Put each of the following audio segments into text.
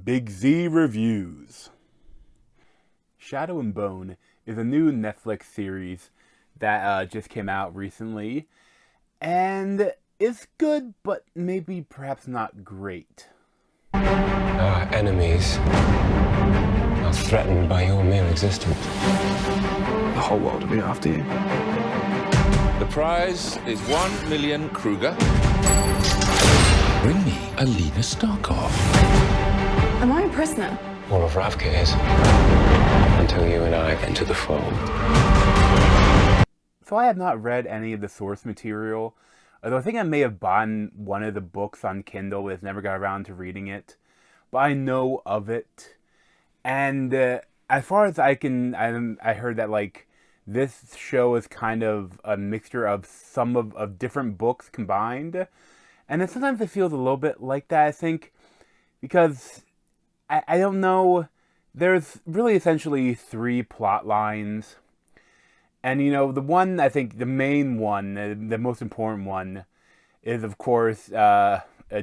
Big Z Reviews. Shadow and Bone is a new Netflix series that just came out recently, and it's good, but maybe perhaps not great. Our enemies are threatened by your mere existence. The whole world will be after you. The prize is 1 million Kruger. Bring me Alina Starkov. Am I a prisoner? All of Ravka is. Until you and I enter the fold. So I have not read any of the source material, although I think I may have bought one of the books on Kindle, but never got around to reading it. But I know of it, and as far as I heard that this show is kind of a mixture of some of different books combined, and then sometimes it feels a little bit like that, I think, because I don't know, there's really essentially 3 plot lines, and the one, I think the main one, the most important one, is of course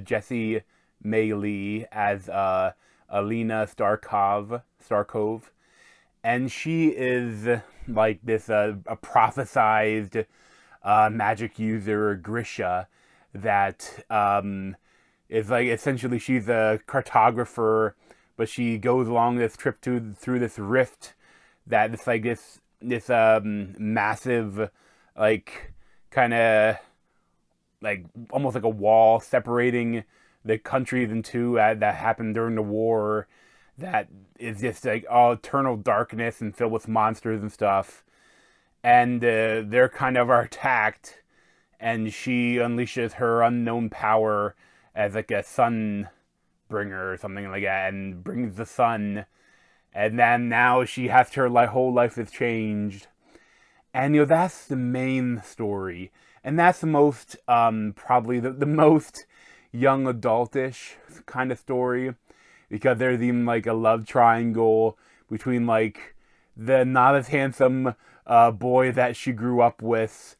Jessie May Lee as Alina Starkov, and she is like this a prophesized magic user, Grisha, that is like essentially she's a cartographer, but she goes along this trip through this rift that it's like this massive, like, kind of like almost like a wall separating the countries in two that happened during the war, that is just like all eternal darkness and filled with monsters and stuff, and they're kind of are attacked, and she unleashes her unknown power as like a sun bringer or something like that, and brings the sun, and then now she has her whole life is changed, and that's the main story, and that's the most probably the most young adultish kind of story, because there's even like a love triangle between like the not as handsome boy that she grew up with,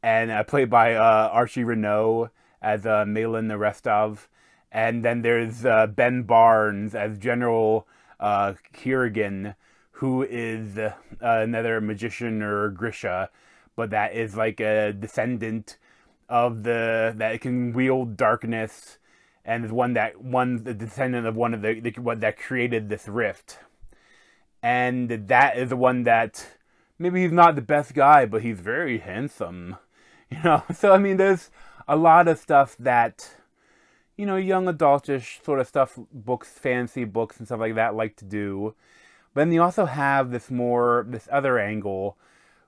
and played by Archie Renault as Malin Arestov. And then there's Ben Barnes as General Kirigan, who is another magician or Grisha, but that is like a descendant of that can wield darkness, and is the descendant of one of the what that created this rift. And that is the one that maybe he's not the best guy, but he's very handsome, So I mean, there's a lot of stuff that young adultish sort of stuff, books, fantasy books and stuff like that like to do. But then you also have this other angle,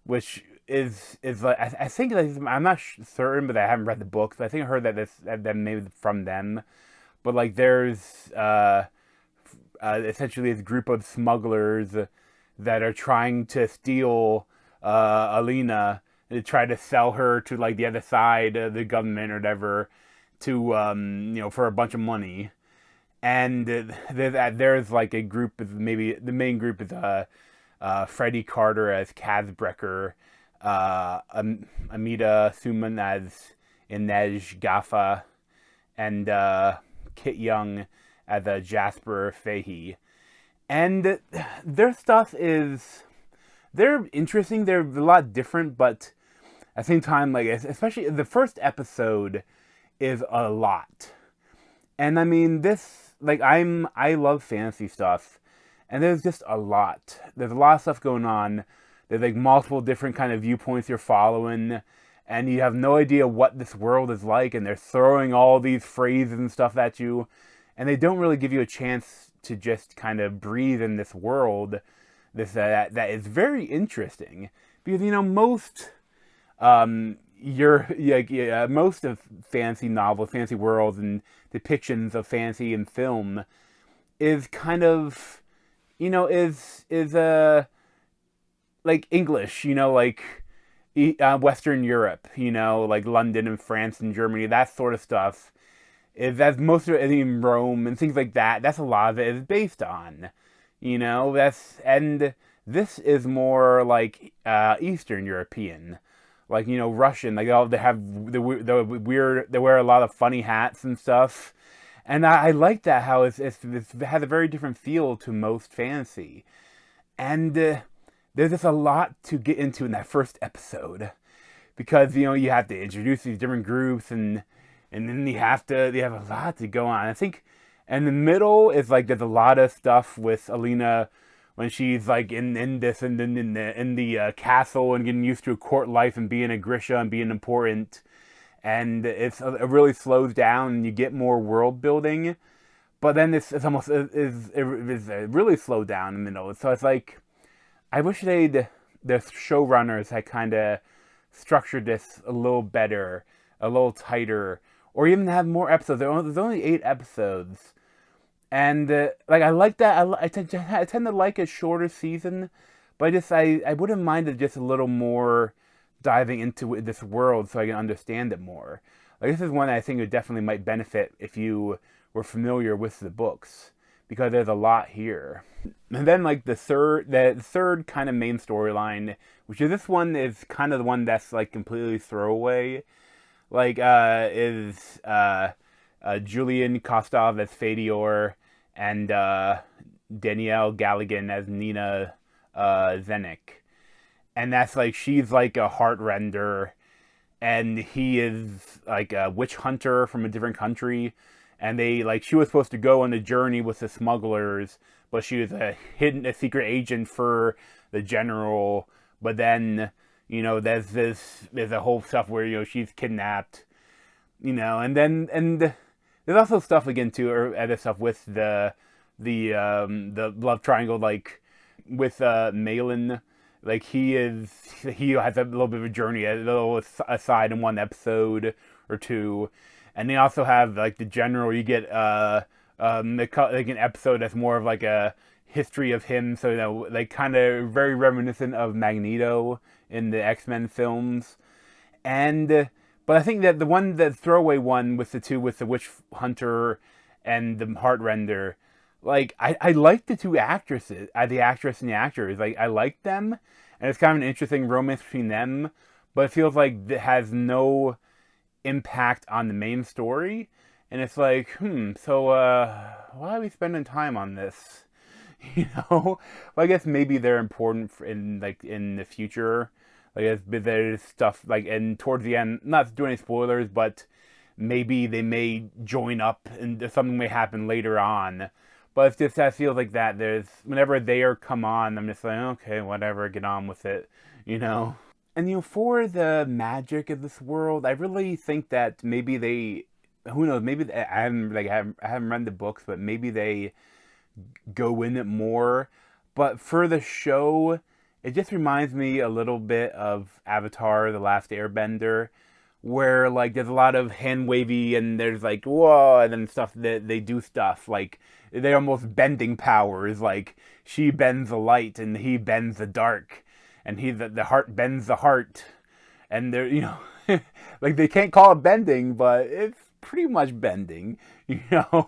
which is like, I think, I'm not certain, but I haven't read the books. I think I heard that maybe from them. But like there's essentially this group of smugglers that are trying to steal Alina, to try to sell her to like the other side of the government or whatever, to for a bunch of money. And there's like a group of, maybe the main group is Freddie Carter as Kazbrecker, Amita Suman as Inej Gaffa, and Kit Young as Jasper Fahey. And their stuff they're interesting, they're a lot different, but at the same time, like, especially the first episode is a lot. And I mean, this, like, I love fantasy stuff, and there's just a lot. There's a lot of stuff going on. There's like multiple different kind of viewpoints you're following, and you have no idea what this world is like, and they're throwing all these phrases and stuff at you, and they don't really give you a chance to just kind of breathe in this world, that is very interesting, because most most of fantasy novels, fantasy worlds, and depictions of fantasy in film is kind of, is like English, like Western Europe, like London and France and Germany, that sort of stuff. That's most of it in Rome and things like that. That's a lot of it is based on, and this is more like Eastern European. Like, Russian, like they have the weird, they wear a lot of funny hats and stuff, And I like that, how it has a very different feel to most fantasy. And there's just a lot to get into in that first episode. Because, you have to introduce these different groups, and then they have a lot to go on. I think in the middle is like there's a lot of stuff with Alina when she's like in the castle and getting used to court life and being a Grisha and being important, and it really slows down and you get more world building, but then it's almost is really slowed down in the middle. So it's like I wish the showrunners had kind of structured this a little better, a little tighter, or even have more episodes. There's only 8 episodes. And, I like that. I tend to like a shorter season, but I wouldn't mind it just a little more diving into this world so I can understand it more. Like, this is one I think it definitely might benefit if you were familiar with the books, because there's a lot here. And then, like, the third kind of main storyline, which is this one, is kind of the one that's, like, completely throwaway. Like, is Julian Kostov as Fedior, and Danielle Galligan as Nina Zenik. And that's like, she's like a heartrender, and he is like a witch hunter from a different country. And she was supposed to go on a journey with the smugglers, but she was a secret agent for the general. But then, there's a whole stuff where, she's kidnapped, and there's also stuff again too, or other stuff with the love triangle, like with Malin. Like he has a little bit of a journey, a little aside in one episode or two, and they also have like the general. You get like an episode that's more of like a history of him, so like kind of very reminiscent of Magneto in the X-Men films, and. But I think that the throwaway one with the witch hunter and the heartrender, like I like the two actresses, the actress and the actors. Like I like them, and it's kind of an interesting romance between them. But it feels like it has no impact on the main story, and it's like, so why are we spending time on this? Well, I guess maybe they're important in the future. Like, there's stuff, like, and towards the end, not doing any spoilers, but maybe they may join up and something may happen later on. But it's just, that feels like that. Whenever they come on, I'm just like, okay, whatever, get on with it, And, for the magic of this world, I really think that maybe who knows, maybe, I haven't read the books, but maybe they go in it more. But for the show, it just reminds me a little bit of Avatar: The Last Airbender, where like there's a lot of hand wavy and there's like whoa, and then stuff that they do stuff like they're almost bending powers. Like she bends the light and he bends the dark, and the heart bends the heart, and they're like they can't call it bending, but it's pretty much bending. They're a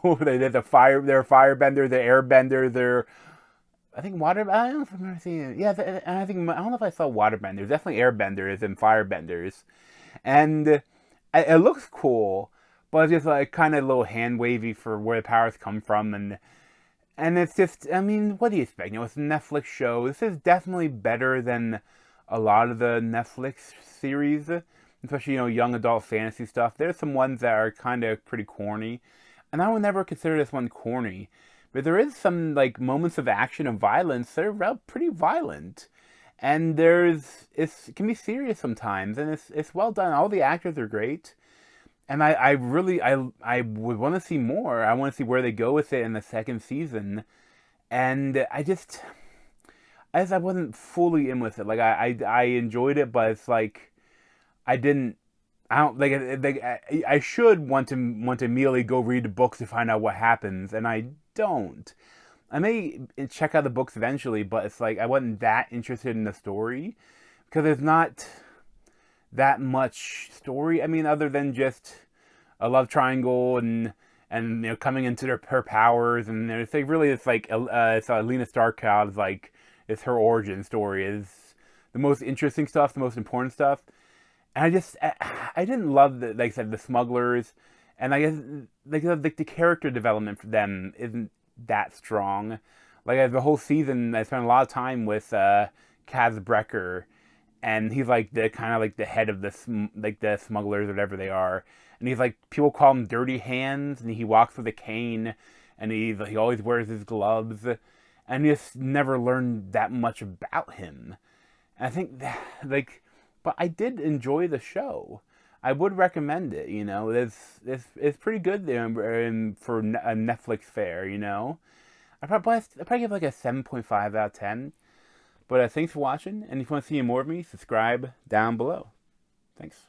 firebender, they're airbender, they're I think I don't know if I remember seeing it. Yeah, and I don't know if I saw waterbenders. Definitely airbenders and firebenders. And it looks cool, but it's just like kind of a little hand wavy for where the powers come from. And it's just, I mean, what do you expect? It's a Netflix show. This is definitely better than a lot of the Netflix series, especially, young adult fantasy stuff. There's some ones that are kind of pretty corny. And I would never consider this one corny. But there is some like moments of action and violence that are pretty violent, and it can be serious sometimes, and it's well done. All the actors are great, and I really would want to see more. I want to see where they go with it in the second season, and I wasn't fully in with it. Like I enjoyed it, but it's like I don't I should want to immediately go read the books to find out what happens, and I don't. I may check out the books eventually, but it's like I wasn't that interested in the story because there's not that much story. I mean, other than just a love triangle and coming into her powers, and it's like really it's Lena Starkov's like it's her origin story is the most interesting stuff, the most important stuff. And I didn't love like I said, the smugglers and I guess like the character development for them isn't that strong. Like the whole season, I spent a lot of time with Kaz Brecker, and he's like the kind of like the head of the smugglers or whatever they are, and he's like people call him Dirty Hands, and he walks with a cane, and he always wears his gloves, and you just never learned that much about him. And I think that, like, but I did enjoy the show. I would recommend it. You know, it's pretty good there for a Netflix fare. You know, I probably give like a 7.5 out of 10. But thanks for watching, and if you want to see more of me, subscribe down below. Thanks.